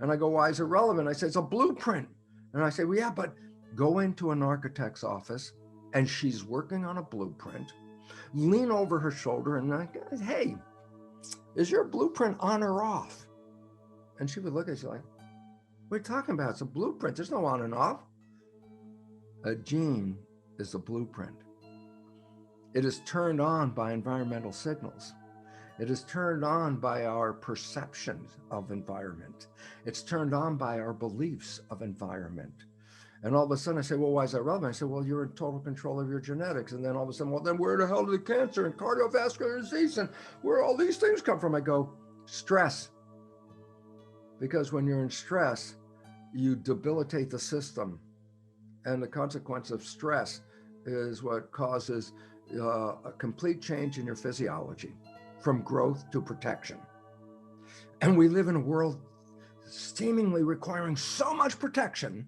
And I go, why is it relevant? I say, it's a blueprint. And I say, well, yeah, but go into an architect's office and she's working on a blueprint. Lean over her shoulder and I go, hey, is your blueprint on or off? And she would look at you like, what are you talking about? It's a blueprint. There's no on and off. A gene is a blueprint. It is turned on by environmental signals. It is turned on by our perceptions of environment. It's turned on by our beliefs of environment. And all of a sudden I say, well, why is that relevant? I say, well, you're in total control of your genetics. And then all of a sudden, well, then where the hell did cancer and cardiovascular disease and where all these things come from? I go, stress. Because when you're in stress, you debilitate the system. And the consequence of stress is what causes a complete change in your physiology, from growth to protection. And we live in a world seemingly requiring so much protection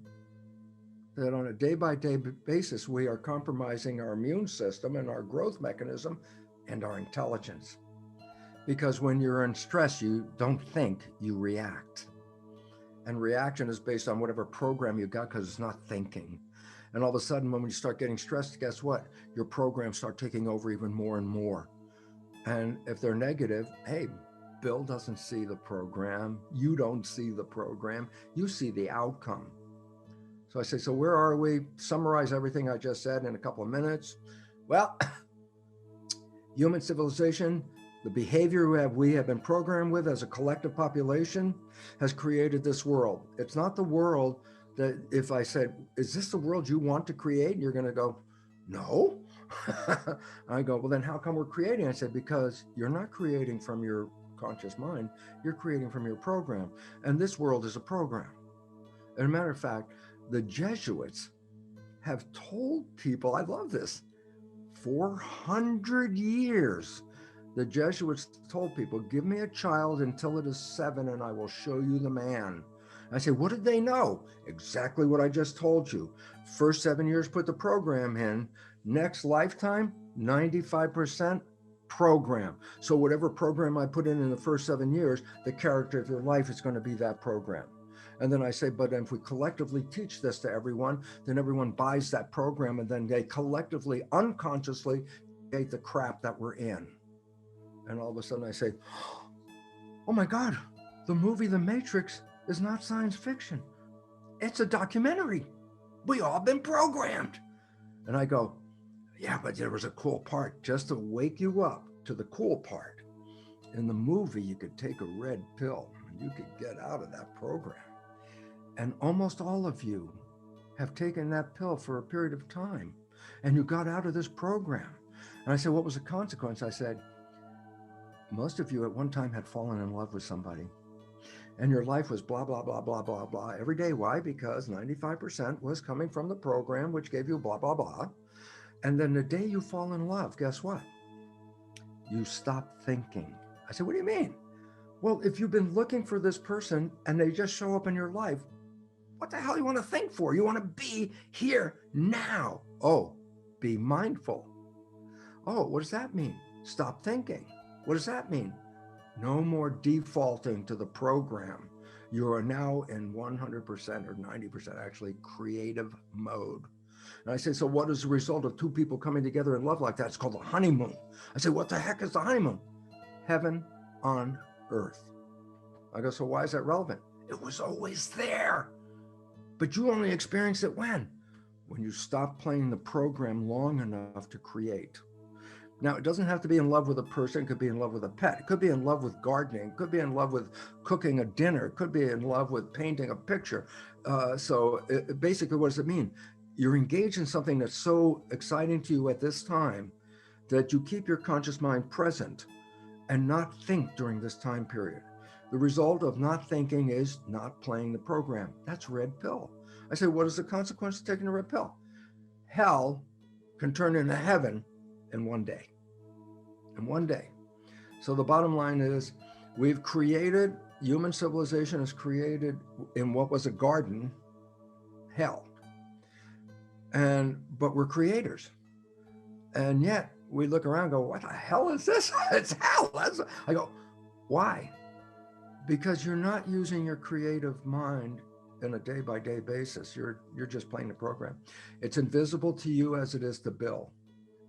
that on a day-by-day basis, we are compromising our immune system and our growth mechanism and our intelligence. Because when you're in stress, you don't think, you react. And reaction is based on whatever program you got because it's not thinking. And all of a sudden, when you start getting stressed, guess what? Your programs start taking over even more and more. And if they're negative, hey, Bill doesn't see the program. You don't see the program. You see the outcome. So I say, so where are we? Summarize everything I just said in a couple of minutes. Well, human civilization, the behavior we have been programmed with as a collective population has created this world. It's not the world that if I said, is this the world you want to create? And you're going to go, no. I go, well, then how come we're creating? I said, because you're not creating from your conscious mind. You're creating from your program. And this world is a program. As a matter of fact, the Jesuits have told people, I love this, 400 years, the Jesuits told people, give me a child until it is 7 and I will show you the man. I say, what did they know? Exactly what I just told you. First 7 years, put the program in. Next lifetime, 95% program. So whatever program I put in the first 7 years, the character of your life is going to be that program. And then I say, but if we collectively teach this to everyone, then everyone buys that program and then they collectively, unconsciously create the crap that we're in. And all of a sudden I say, oh my God, the movie The Matrix is not science fiction. It's a documentary. We all been programmed. And I go, yeah, but there was a cool part just to wake you up to the cool part. In the movie, you could take a red pill and you could get out of that program. And almost all of you have taken that pill for a period of time and you got out of this program. And I said, what was the consequence? I said, most of you at one time had fallen in love with somebody and your life was blah, blah, blah, blah, blah, blah every day. Why? Because 95% was coming from the program, which gave you blah, blah, blah. And then the day you fall in love, guess what? You stop thinking. I said, what do you mean? Well, if you've been looking for this person and they just show up in your life, what the hell do you want to think for? You want to be here now. Oh, be mindful. Oh, what does that mean? Stop thinking. What does that mean? No more defaulting to the program. You are now in 100% or 90% actually creative mode. And I say, so what is the result of two people coming together in love like that? It's called a honeymoon. I say, what the heck is the honeymoon? Heaven on earth. I go, so why is that relevant? It was always there. But you only experience it when? When you stop playing the program long enough to create. Now, it doesn't have to be in love with a person. It could be in love with a pet. It could be in love with gardening. It could be in love with cooking a dinner. It could be in love with painting a picture. Basically, what does it mean? You're engaged in something that's so exciting to you at this time that you keep your conscious mind present and not think during this time period. The result of not thinking is not playing the program. That's red pill. I say, what is the consequence of taking a red pill? Hell can turn into heaven in one day. In one day. So the bottom line is we've created, human civilization is created in what was a garden, hell. But we're creators. And yet we look around and go, what the hell is this? It's hell. I go, why? Because you're not using your creative mind in a day-by-day basis. You're just playing the program. It's invisible to you as it is to Bill.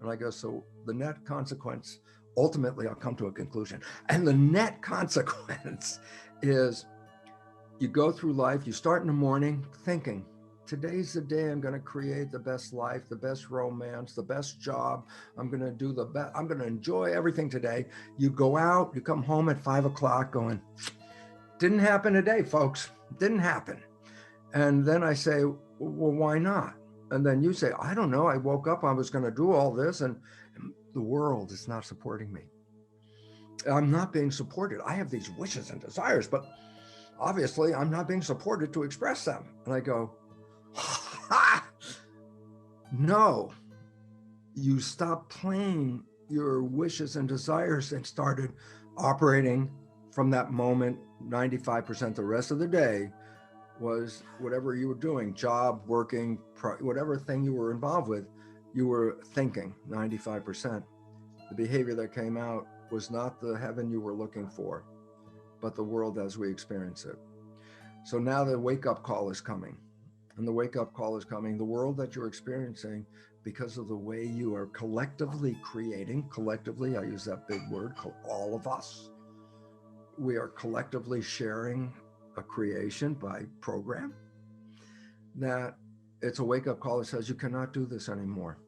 And I go, so the net consequence, ultimately I'll come to a conclusion. And the net consequence is you go through life, you start in the morning thinking, today's the day I'm going to create the best life, the best romance, the best job. I'm going to do the best. I'm going to enjoy everything today. You go out, you come home at 5 o'clock going, didn't happen today, folks. Didn't happen. And then I say, well, why not? And then you say, I don't know. I woke up, I was going to do all this, and the world is not supporting me. I'm not being supported. I have these wishes and desires, but obviously I'm not being supported to express them. And I go, ha! No, you stopped playing your wishes and desires and started operating from that moment. 95% the rest of the day was whatever you were doing, job, working, whatever thing you were involved with, you were thinking 95%. The behavior that came out was not the heaven you were looking for, but the world as we experience it. So now the wake-up call is coming. And the wake-up call is coming. The world that you're experiencing, because of the way you are collectively creating, collectively, I use that big word, all of us, we are collectively sharing a creation by program, that it's a wake-up call that says you cannot do this anymore.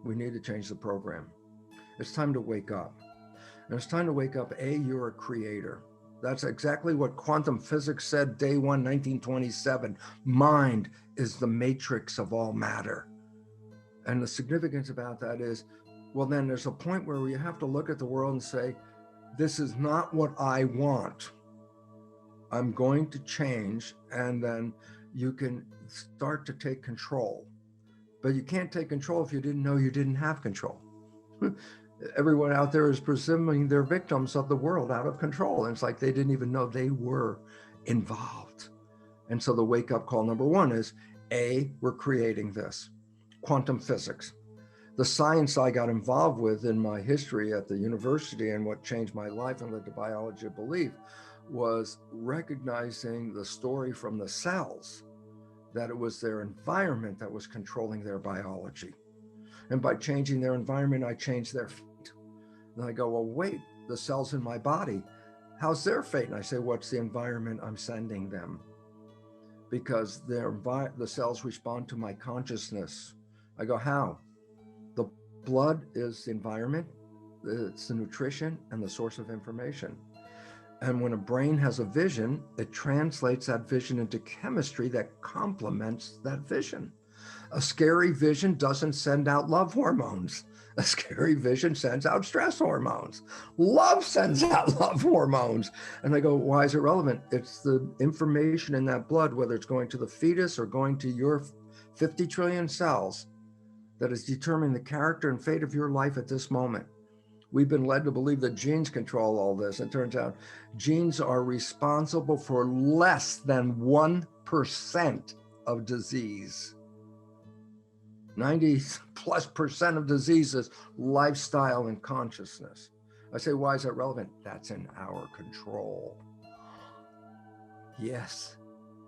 We need to change the program. It's time to wake up. And it's time to wake up. You're a creator. That's exactly what quantum physics said day one, 1927. Mind is the matrix of all matter. And the significance about that is, well, then there's a point where you have to look at the world and say, this is not what I want. I'm going to change. And then you can start to take control. But you can't take control if you didn't know you didn't have control. Everyone out there is presuming they're victims of the world out of control. And it's like they didn't even know they were involved. And so the wake-up call number one is, we're creating this. Quantum physics. The science I got involved with in my history at the university and what changed my life and led to biology of belief was recognizing the story from the cells, that it was their environment that was controlling their biology. And by changing their environment, I changed their fate. And I go, well, wait, the cells in my body, how's their fate? And I say, what's the environment I'm sending them? Because the cells respond to my consciousness. I go, how? The blood is the environment, it's the nutrition and the source of information. And when a brain has a vision, it translates that vision into chemistry that complements that vision. A scary vision doesn't send out love hormones. A scary vision sends out stress hormones. Love sends out love hormones. And I go, why is it relevant? It's the information in that blood, whether it's going to the fetus or going to your 50 trillion cells, that is determining the character and fate of your life at this moment. We've been led to believe that genes control all this. It turns out genes are responsible for less than 1% of disease. 90+% of diseases, lifestyle and consciousness. I say, why is that relevant? That's in our control. Yes,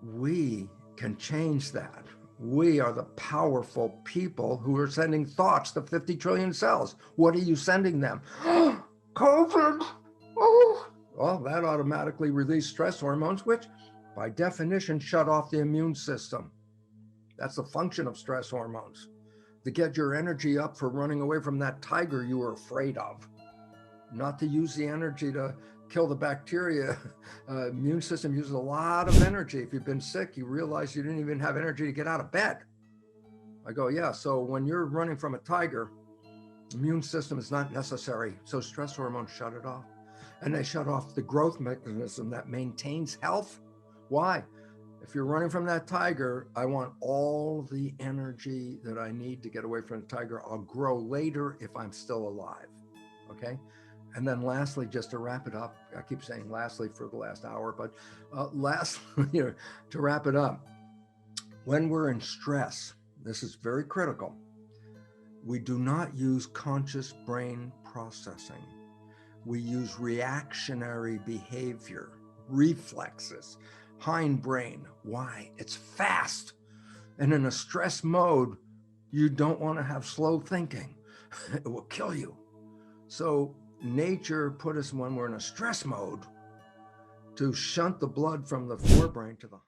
we can change that. We are the powerful people who are sending thoughts to 50 trillion cells. What are you sending them? COVID. Oh. Well, that automatically released stress hormones, which by definition shut off the immune system. That's the function of stress hormones, to get your energy up for running away from that tiger you were afraid of, not to use the energy to kill the bacteria. Immune system uses a lot of energy. If you've been sick, you realize you didn't even have energy to get out of bed. I go, yeah, so when you're running from a tiger, immune system is not necessary. So stress hormones shut it off. And they shut off the growth mechanism that maintains health. Why? If you're running from that tiger, I want all the energy that I need to get away from the tiger. I'll grow later if I'm still alive, okay? And then lastly, just to wrap it up, I keep saying lastly for the last hour, but lastly, to wrap it up, when we're in stress, this is very critical, we do not use conscious brain processing. We use reactionary behavior. reflexes, hindbrain. Why? It's fast. And in a stress mode, you don't want to have slow thinking. It will kill you. So nature put us when we're in a stress mode to shunt the blood from the forebrain to the